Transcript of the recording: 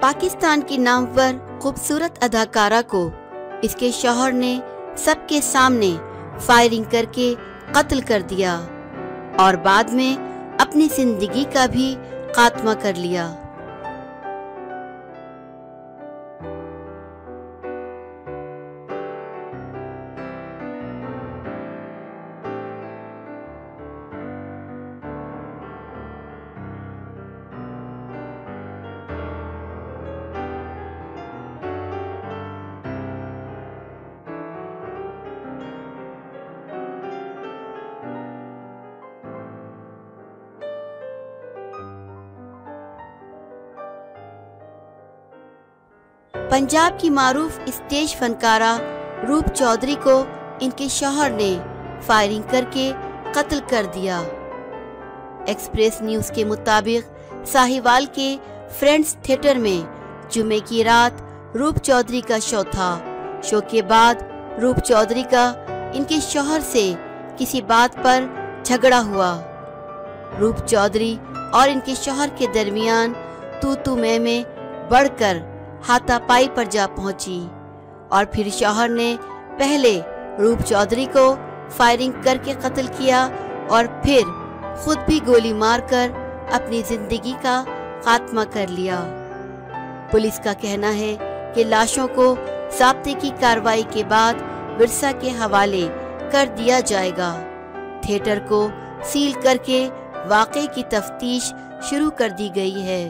پاکستان کی نامور خوبصورت اداکارہ کو اس کے شوہر نے سب کے سامنے فائرنگ کر کے قتل کر دیا اور بعد میں اپنی زندگی کا بھی خاتمہ کر لیا۔ پنجاب کی معروف اسٹیج فنکارہ روپ چودھری کو ان کے شوہر نے فائرنگ کر کے قتل کر دیا۔ ایکسپریس نیوز کے مطابق ساہیوال کے فرینڈز تھیٹر میں جمعے کی رات روپ چودھری کا شو تھا۔ شو کے بعد روپ چودھری کا ان کے شوہر سے کسی بات پر جھگڑا ہوا۔ روپ چودھری اور ان کے شوہر کے درمیان تو میں بڑھ کر ہاتھا پائی پر جا پہنچی اور پھر شوہر نے پہلے روپ چودھری کو فائرنگ کر کے قتل کیا اور پھر خود بھی گولی مار کر اپنی زندگی کا خاتمہ کر لیا۔ پولیس کا کہنا ہے کہ لاشوں کو ضابطے کی کارروائی کے بعد ورثہ کے حوالے کر دیا جائے گا۔ تھیٹر کو سیل کر کے واقعے کی تفتیش شروع کر دی گئی ہے۔